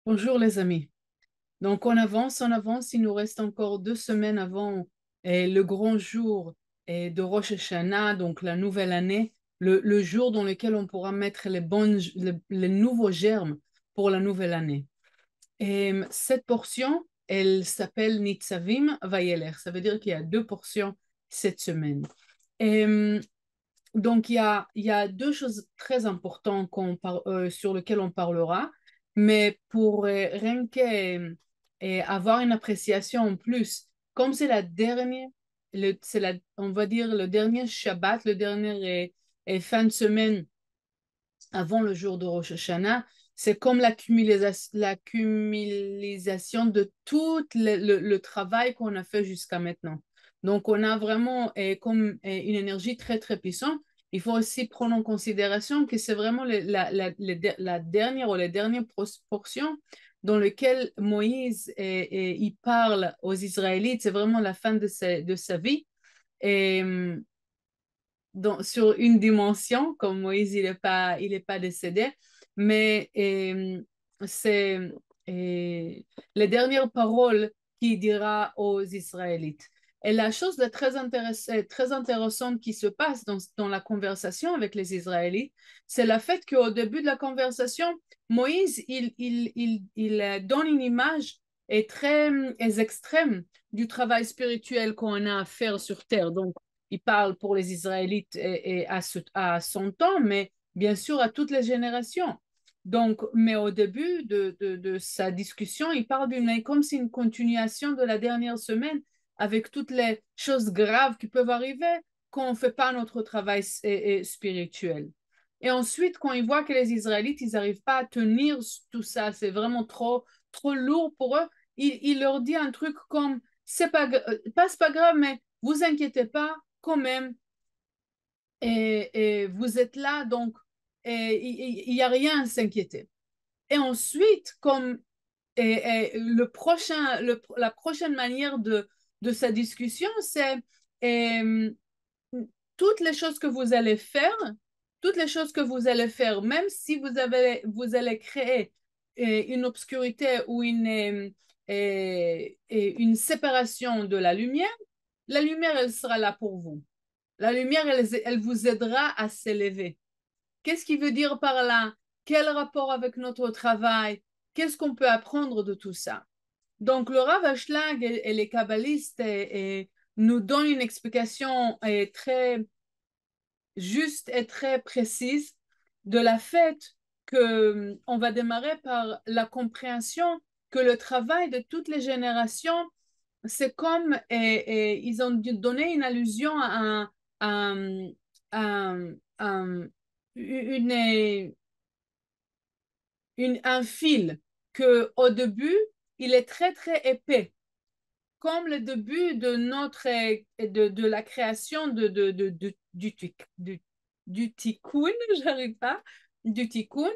Bonjour les amis. Donc on avance, il nous reste encore 2 semaines avant le grand jour de Rosh Hashanah, donc la nouvelle année, le jour dans lequel on pourra mettre les nouveaux germes pour la nouvelle année. Et cette portion, elle s'appelle Nitzavim Vayeler. Ça veut dire qu'il y a 2 portions cette semaine. Et, donc, il y a deux choses très importantes sur lesquelles on parlera, mais pour rien avoir une appréciation en plus, comme c'est la dernière, on va dire le dernier Shabbat, le dernier fin de semaine avant le jour de Rosh Hashanah, c'est comme l'accumulation de tout le travail qu'on a fait jusqu'à maintenant. Donc, on a vraiment comme une énergie très, très puissante. Il faut aussi prendre en considération que c'est vraiment la dernière ou les dernières portions dans lesquelles Moïse il parle aux Israélites. C'est vraiment la fin de sa vie. Et, sur une dimension, comme Moïse, il est pas décédé, mais c'est euh, les dernières paroles qu'il dira aux Israélites. Et la chose de très intéressante qui se passe dans la conversation avec les Israélites, c'est le fait qu'au début de la conversation, Moïse, il donne une image très extrême du travail spirituel qu'on a à faire sur Terre. Donc, il parle pour les Israélites et à son temps, mais bien sûr à toutes les générations. Donc, mais au début de sa discussion, il parle comme c'est une continuation de la dernière semaine avec toutes les choses graves qui peuvent arriver quand on ne fait pas notre travail spirituel. Et ensuite, quand il voit que les Israélites, ils n'arrivent pas à tenir tout ça, c'est vraiment trop, trop lourd pour eux, il leur dit un truc comme, c'est pas grave, mais vous inquiétez pas, quand même, et vous êtes là, donc il n'y a rien à s'inquiéter. Et ensuite, comme la prochaine manière de sa discussion, c'est euh, toutes les choses que vous allez faire, toutes les choses que vous allez faire, même si vous allez créer une obscurité ou une séparation de la lumière, elle sera là pour vous. La lumière, elle vous aidera à s'élever. Qu'est-ce qu'il veut dire par là? Quel rapport avec notre travail? Qu'est-ce qu'on peut apprendre de tout ça? Donc, le Rav Ashlag et les kabbalistes nous donnent une explication très juste et très précise de la fait que on va démarrer par la compréhension que le travail de toutes les générations, c'est comme ils ont donné une allusion à, à- à une, un fil que au début, il est très très épais, comme le début de de la création du tikkun, j'arrive pas, du tikkun,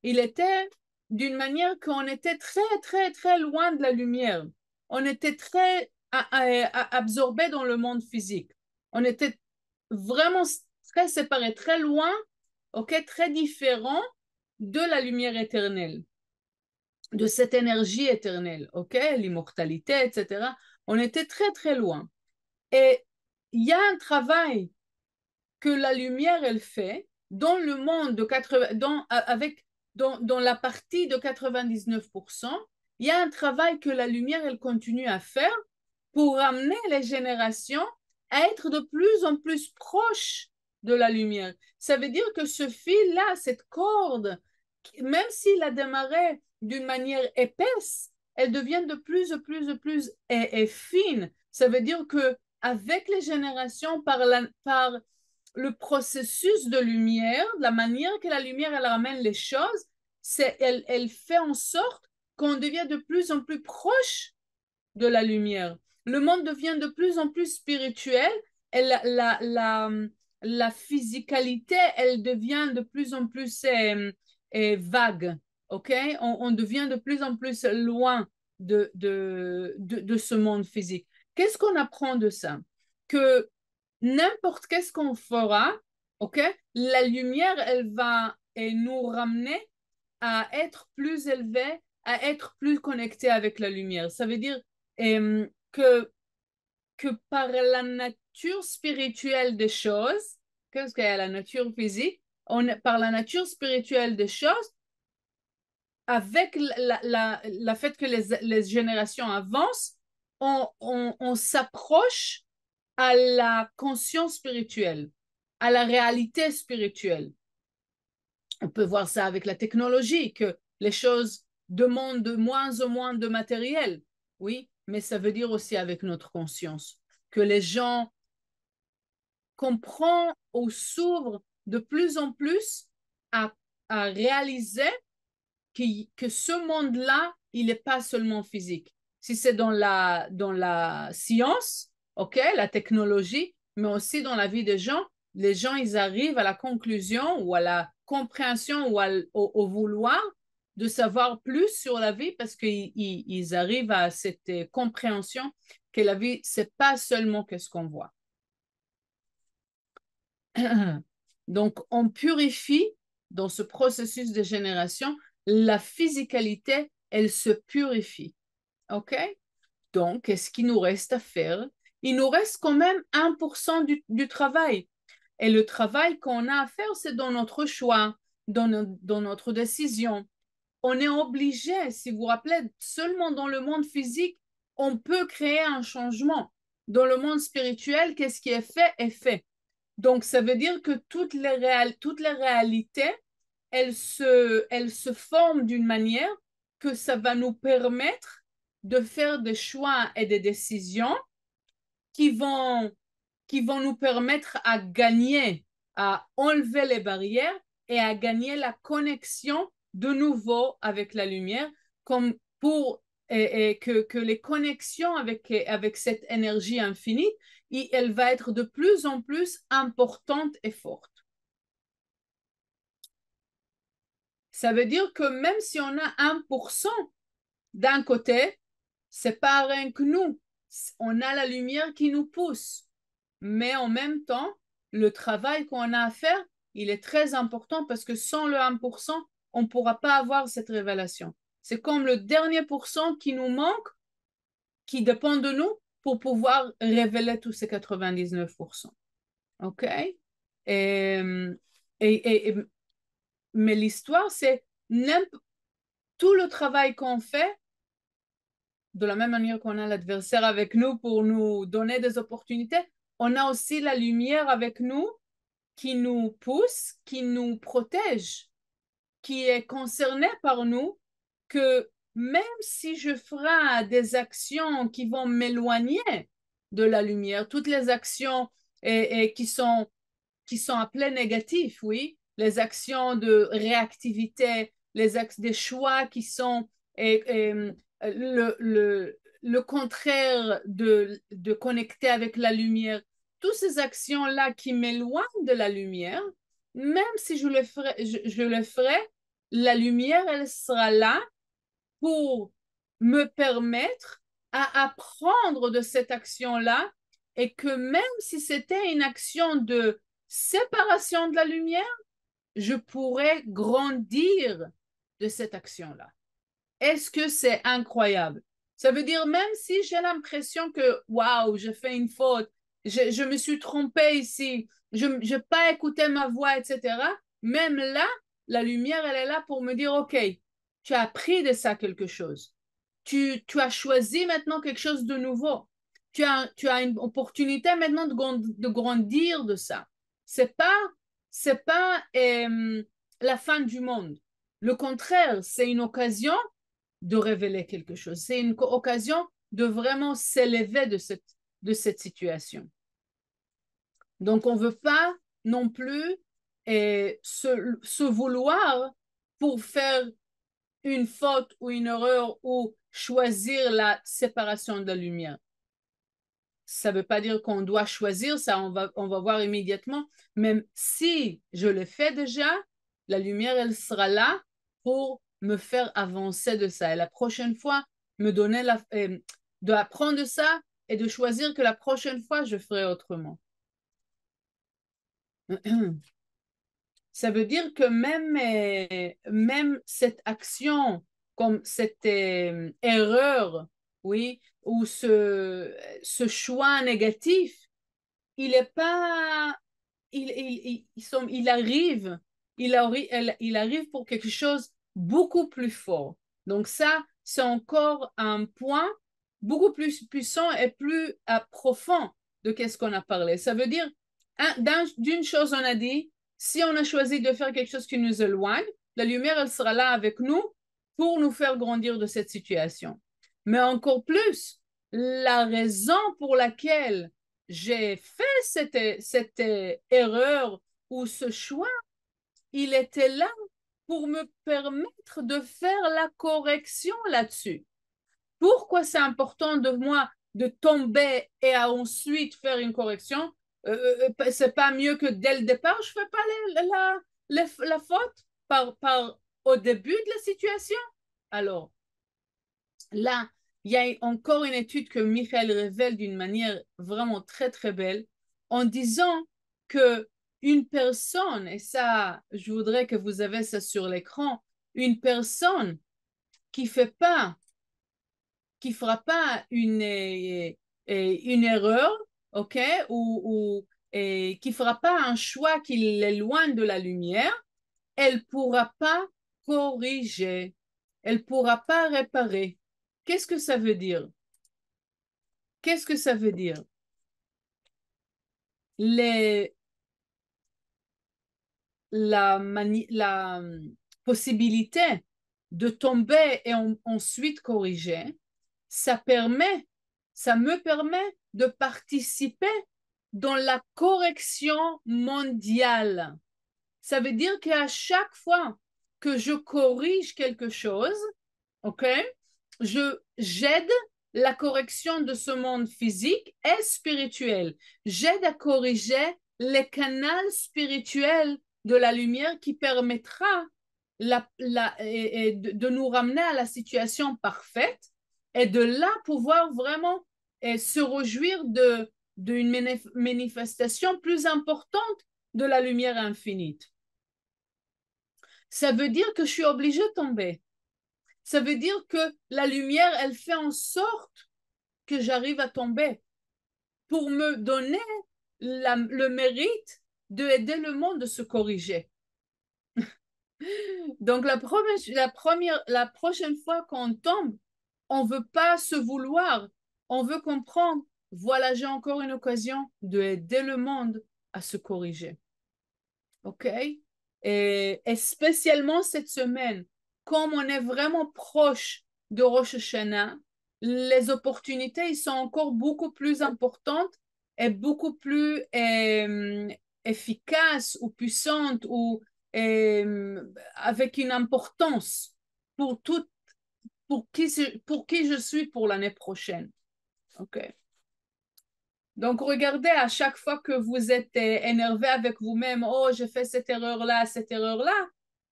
il était d'une manière qu'on était très très très loin de la lumière. On était très absorbé dans le monde physique. On était vraiment très séparés, très loin, ok, très différent de la lumière éternelle, de cette énergie éternelle, ok, l'immortalité, etc. On était très très loin. Et il y a un travail que la lumière elle fait dans le monde de 80, dans la partie de 99%, il y a un travail que la lumière elle continue à faire pour amener les générations à être de plus en plus proches de la lumière. Ça veut dire que ce fil-là, cette corde, même s'il a démarré d'une manière épaisse, elle devient de plus en plus, et fine. Ça veut dire que avec les générations, par le processus de lumière, la manière que la lumière elle ramène les choses, elle fait en sorte qu'on devient de plus en plus proche de la lumière. Le monde devient de plus en plus spirituel et la physicalité, elle devient de plus en plus vague. OK? On devient de plus en plus loin de ce monde physique. Qu'est-ce qu'on apprend de ça? Que n'importe qu'est-ce qu'on fera, OK? La lumière, elle va nous ramener à être plus élevés, à être plus connecté avec la lumière. Ça veut dire que par la nature spirituelle des choses, qu'est-ce qu'il y a la nature physique, par la nature spirituelle des choses, avec la fait que les générations avancent, on s'approche à la conscience spirituelle, à la réalité spirituelle. On peut voir ça avec la technologie, que les choses demandent de moins en moins de matériel, oui, mais ça veut dire aussi avec notre conscience, que les gens comprennent ou s'ouvrent de plus en plus à réaliser que ce monde-là, il n'est pas seulement physique. Si c'est dans la science, ok, la technologie, mais aussi dans la vie des gens, les gens, ils arrivent à la conclusion ou à la compréhension ou au vouloir de savoir plus sur la vie parce qu'ils arrivent à cette compréhension que la vie, c'est pas seulement qu'est-ce qu'on voit. Donc, on purifie dans ce processus de génération, la physicalité, elle se purifie. OK? Donc, qu'est-ce qu'il nous reste à faire? Il nous reste quand même 1% du travail. Et le travail qu'on a à faire, c'est dans notre choix, dans notre décision. On est obligé, si vous vous rappelez, seulement dans le monde physique, on peut créer un changement. Dans le monde spirituel, qu'est-ce qui est fait est fait. Donc, ça veut dire que toutes les réalités, elles se forment d'une manière que ça va nous permettre de faire des choix et des décisions qui vont, qui vont nous permettre à gagner, à enlever les barrières et à gagner la connexion de nouveau avec la lumière, comme pour et que les connexions avec cette énergie infinie, elle va être de plus en plus importante et forte. Ça veut dire que même si on a 1% d'un côté, c'est pas rien que nous. On a la lumière qui nous pousse. Mais en même temps, le travail qu'on a à faire, il est très important parce que sans le 1%, on ne pourra pas avoir cette révélation. C'est comme le dernier pourcent qui nous manque, qui dépend de nous pour pouvoir révéler tous ces 99%. OK? Et, et, et, mais l'histoire, c'est tout le travail qu'on fait, de la même manière qu'on a l'adversaire avec nous pour nous donner des opportunités, on a aussi la lumière avec nous qui nous pousse, qui nous protège, qui est concerné par nous, que même si je ferai des actions qui vont m'éloigner de la lumière, toutes les actions qui sont appelées négatives, oui, les actions de réactivité, des choix qui sont le contraire de connecter avec la lumière, toutes ces actions-là qui m'éloignent de la lumière, même si je le ferai, la lumière, elle sera là pour me permettre à apprendre de cette action-là et que même si c'était une action de séparation de la lumière, je pourrais grandir de cette action-là. Est-ce que c'est incroyable? Ça veut dire même si j'ai l'impression que, waouh, j'ai fait une faute, je me suis trompée ici, je n'ai pas écouté ma voix, etc. Même là, la lumière, elle est là pour me dire, OK, tu as appris de ça quelque chose. Tu as choisi maintenant quelque chose de nouveau. Tu as une opportunité maintenant de grandir de ça. C'est pas la fin du monde. Le contraire, c'est une occasion de révéler quelque chose. C'est une occasion de vraiment s'élever de cette situation. Donc, on ne veut pas non plus se vouloir pour faire une faute ou une erreur ou choisir la séparation de la lumière. Ça ne veut pas dire qu'on doit choisir, ça on va voir immédiatement. Même si je le fais déjà, la lumière, elle sera là pour me faire avancer de ça. Et la prochaine fois, me donner d'apprendre de ça et de choisir que la prochaine fois, je ferai autrement. Ça veut dire que même cette action comme cette erreur, oui, ou ce choix négatif, il est pas, il arrive, il arrive pour quelque chose beaucoup plus fort. Donc ça, c'est encore un point beaucoup plus puissant et plus profond de qu'est-ce qu'on a parlé. Ça veut dire, d'une chose, on a dit, si on a choisi de faire quelque chose qui nous éloigne, la lumière, elle sera là avec nous pour nous faire grandir de cette situation. Mais encore plus, la raison pour laquelle j'ai fait cette erreur ou ce choix, il était là pour me permettre de faire la correction là-dessus. Pourquoi c'est important de moi de tomber et à ensuite faire une correction? C'est pas mieux que dès le départ, je fais pas la faute au début de la situation? Alors, là, il y a encore une étude que Michael révèle d'une manière vraiment très, très belle en disant que une personne, et ça, je voudrais que vous avez ça sur l'écran, une personne qui fait pas, qui fera pas une erreur, ok, qui fera pas un choix qui l'éloigne de la lumière, elle pourra pas corriger, elle pourra pas réparer. Qu'est-ce que ça veut dire? Qu'est-ce que ça veut dire? Les, la possibilité de tomber et ensuite corriger, ça permet, ça me permet de participer dans la correction mondiale. Ça veut dire qu'à chaque fois que je corrige quelque chose, ok, j'aide la correction de ce monde physique et spirituel. J'aide à corriger les canaux spirituels de la lumière qui permettra de nous ramener à la situation parfaite et de là pouvoir vraiment se réjouir d'une manifestation plus importante de la lumière infinite. Ça veut dire que je suis obligée de tomber. Ça veut dire que la lumière, elle fait en sorte que j'arrive à tomber pour me donner le mérite d'aider le monde de se corriger. Donc, la prochaine fois qu'on tombe, on ne veut pas se vouloir, on veut comprendre, voilà, j'ai encore une occasion d'aider le monde à se corriger. OK? Et spécialement cette semaine, comme on est vraiment proche de Rosh Hashanah, les opportunités ils sont encore beaucoup plus importantes et beaucoup plus efficaces ou puissantes ou avec une importance pour tout, pour qui je suis pour l'année prochaine. OK? Donc, regardez à chaque fois que vous êtes énervé avec vous-même, oh, j'ai fait cette erreur-là,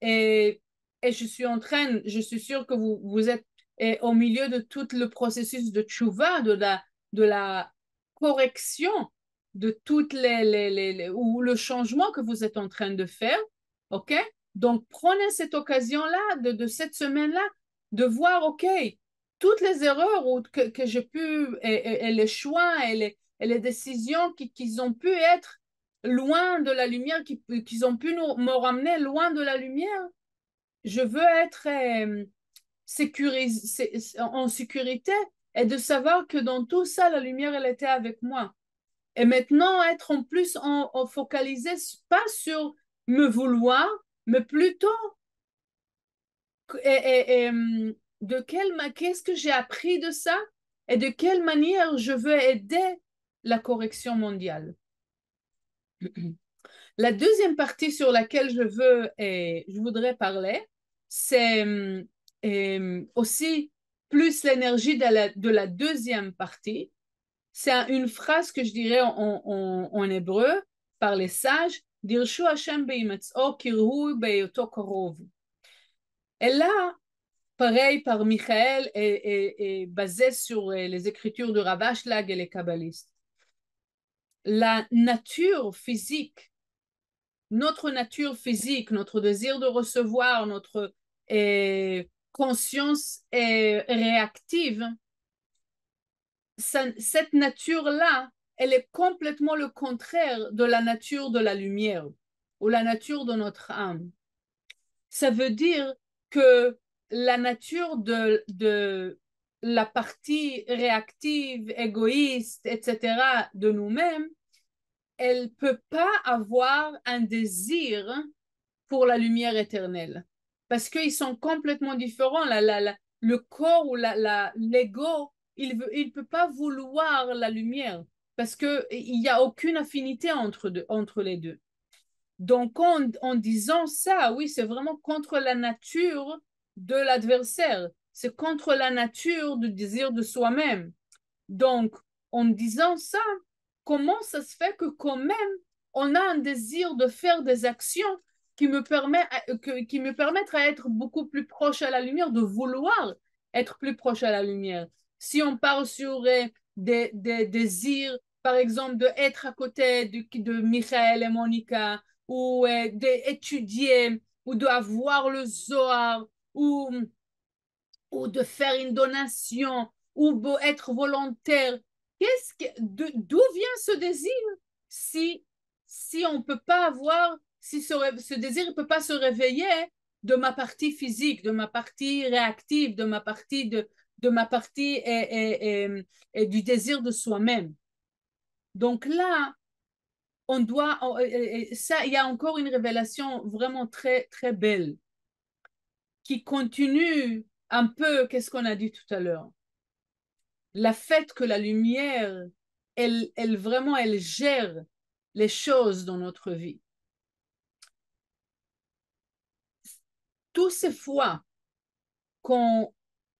et je suis je suis sûre que vous êtes au milieu de tout le processus de tchouva, de la correction de toutes ou le changement que vous êtes en train de faire, ok? Donc, prenez cette occasion-là, de cette semaine-là, de voir, ok, toutes les erreurs que j'ai pu, et les choix, et les décisions qui ont pu être loin de la lumière, qui ont pu me ramener loin de la lumière. Je veux être en sécurité et de savoir que dans tout ça, la lumière, elle était avec moi. Et maintenant, être en plus focalisé pas sur me vouloir, mais plutôt qu'est-ce que j'ai appris de ça et de quelle manière je veux aider la correction mondiale. La deuxième partie sur laquelle je voudrais parler, c'est aussi plus l'énergie de la deuxième partie. C'est une phrase que je dirais en hébreu par les sages, Dirshu Hashem beimetz'o kirhu beyoto korov. Et là, pareil par Michael et basé sur les écritures de Rabashlag et les kabbalistes. La nature physique, notre nature physique, notre désir de recevoir, conscience réactive, cette nature-là, elle est complètement le contraire de la nature de la lumière ou la nature de notre âme. Ça veut dire que la nature de la partie réactive, égoïste, etc., de nous-mêmes, elle ne peut pas avoir un désir pour la lumière éternelle. Parce qu'ils sont complètement différents. Le corps ou l'ego, il ne peut pas vouloir la lumière parce qu'il n'y a aucune affinité entre les deux. Donc, en disant ça, oui, c'est vraiment contre la nature de l'adversaire. C'est contre la nature du désir de soi-même. Donc, en disant ça, comment ça se fait que quand même, on a un désir de faire des actions qui me permettent à être beaucoup plus proche à la lumière, de vouloir être plus proche à la lumière. Si on part sur des désirs, par exemple, d'être à côté de Michael et Monica, ou d'étudier, ou d'avoir le Zohar, ou de faire une donation, ou être volontaire. D'où vient ce désir si on ne peut pas avoir, si ce désir ne peut pas se réveiller de ma partie physique, de ma partie réactive, de ma partie et du désir de soi-même. Donc là, on doit, ça, il y a encore une révélation vraiment très, très belle qui continue un peu, qu'est-ce qu'on a dit tout à l'heure? La fait que la lumière, elle vraiment, elle gère les choses dans notre vie. Tous ces fois qu'on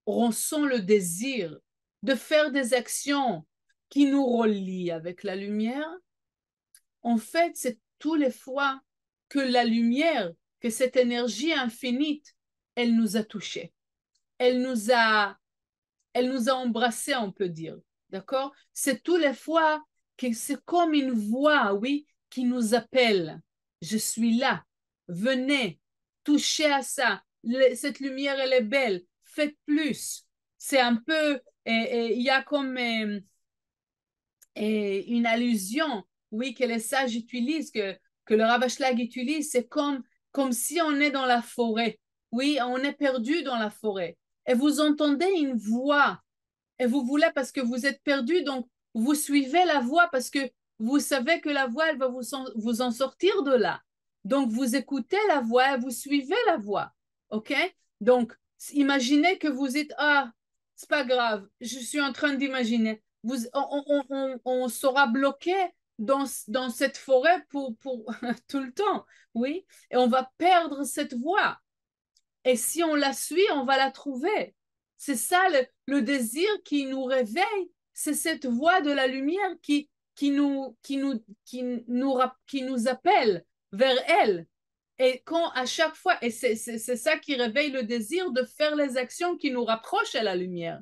ressent le désir de faire des actions qui nous relient avec la lumière, en fait, c'est tous les fois que la lumière, que cette énergie infinie, elle nous a touchés. Elle nous a, elle nous a embrassés, on peut dire. D'accord? C'est tous les fois que c'est comme une voix, oui, qui nous appelle. Je suis là. Venez, touchez à ça. Cette lumière, elle est belle. Faites plus. C'est un peu, il y a comme une allusion, oui, que les sages utilisent, que le Rav Ashlag utilise, c'est comme si on est dans la forêt. Oui, on est perdu dans la forêt. Et vous entendez une voix, et vous voulez parce que vous êtes perdu, donc vous suivez la voix parce que vous savez que la voix, elle va vous en sortir de là. Donc vous écoutez la voix, vous suivez la voix. OK? Donc imaginez que vous êtes, ah, c'est pas grave, je suis en train d'imaginer. On sera bloqué dans cette forêt pour tout le temps, oui, et on va perdre cette voix. Et si on la suit, on va la trouver. C'est ça le désir qui nous réveille, c'est cette voix de la lumière qui nous appelle vers elle. Et quand à chaque fois, et c'est ça qui réveille le désir de faire les actions qui nous rapprochent à la lumière.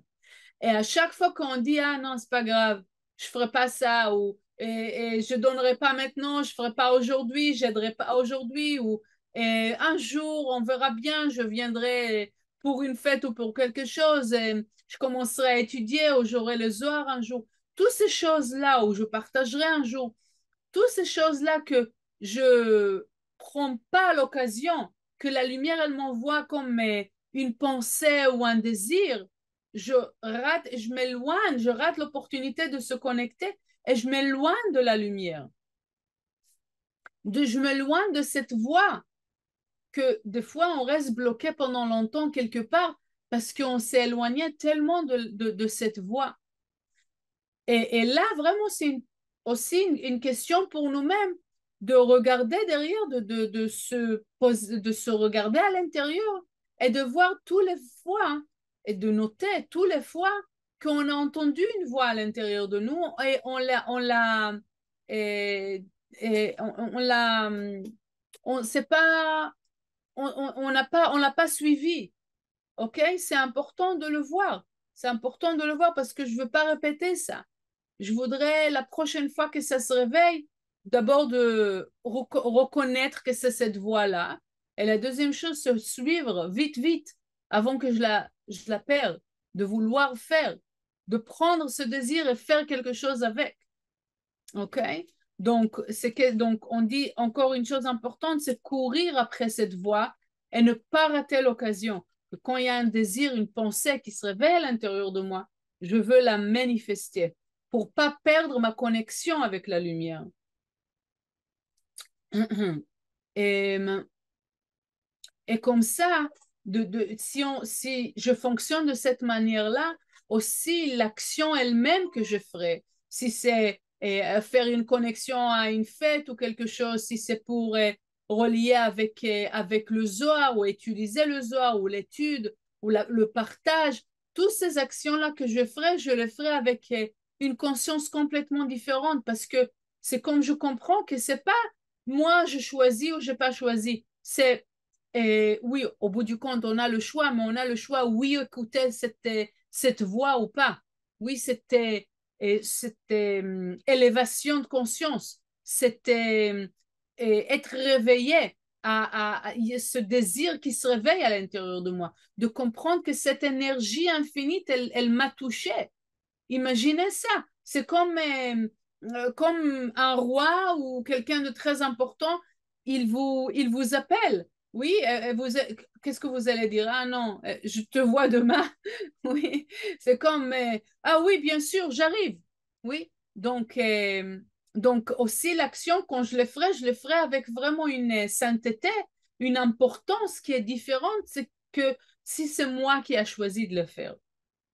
Et à chaque fois qu'on dit, ah non, c'est pas grave, je ferai pas ça, ou et je donnerai pas maintenant, je ferai pas aujourd'hui, j'aiderai pas aujourd'hui, ou un jour, on verra bien, je viendrai pour une fête ou pour quelque chose, et je commencerai à étudier, ou j'aurai le soir un jour. Toutes ces choses-là, où je partagerai un jour, toutes ces choses-là que je prends pas l'occasion, que la lumière, elle m'envoie comme une pensée ou un désir, je rate, je m'éloigne, je rate l'opportunité de se connecter et je m'éloigne de la lumière. Je m'éloigne de cette voie que des fois on reste bloqué pendant longtemps quelque part parce qu'on s'est éloigné tellement de cette voie. Et là, vraiment, c'est aussi une question pour nous-mêmes de regarder derrière, de se regarder à l'intérieur et de voir tous les fois et de noter tous les fois qu'on a entendu une voix à l'intérieur de nous et et, on l'a, on sait pas, on l'a pas suivi. OK? C'est important de le voir. C'est important de le voir parce que je veux pas répéter ça. Je voudrais la prochaine fois que ça se réveille, d'abord de reconnaître que c'est cette voie-là. Et la deuxième chose, c'est suivre vite, vite avant que je la perde, de vouloir faire, de prendre ce désir et faire quelque chose avec. OK? Donc, on dit encore une chose importante, c'est courir après cette voie et ne pas rater l'occasion. Quand il y a un désir, une pensée qui se réveille à l'intérieur de moi, je veux la manifester pour pas perdre ma connexion avec la lumière. Et, et comme ça, si je fonctionne de cette manière-là, aussi l'action elle-même que je ferai, si c'est faire une connexion à une fête ou quelque chose, si c'est pour relier avec le Zohar ou utiliser le Zohar ou l'étude ou le partage, toutes ces actions-là que je les ferai avec une conscience complètement différente parce que c'est comme je comprends que c'est pas moi je choisis ou je n'ai pas choisi, c'est et oui, au bout du compte, on a le choix, mais on a le choix, oui, écouter cette voix ou pas. Oui, c'était élévation de conscience. C'était être réveillé ce désir qui se réveille à l'intérieur de moi, de comprendre que cette énergie infinite, elle m'a touché. Imaginez ça. C'est comme un roi ou quelqu'un de très important, il vous appelle. Oui, qu'est-ce que vous allez dire? Ah non, je te vois demain. Oui, c'est comme, ah oui, bien sûr, j'arrive. Oui, donc aussi l'action, quand je le ferai avec vraiment une sainteté, une importance qui est différente. C'est que si c'est moi qui a choisi de le faire.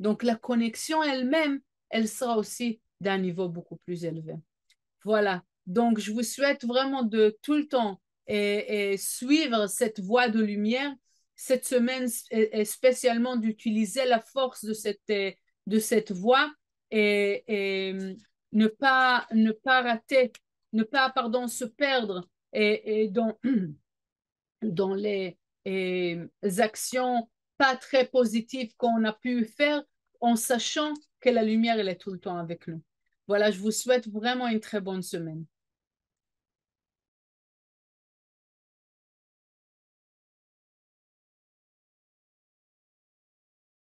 Donc la connexion elle-même, elle sera aussi d'un niveau beaucoup plus élevé. Voilà. Donc je vous souhaite vraiment de tout le temps et suivre cette voie de lumière. Cette semaine est spécialement d'utiliser la force de cette voie et ne pas rater, ne pas, pardon, se perdre et dans les actions pas très positives qu'on a pu faire en sachant que la lumière, elle est tout le temps avec nous. Voilà, je vous souhaite vraiment une très bonne semaine.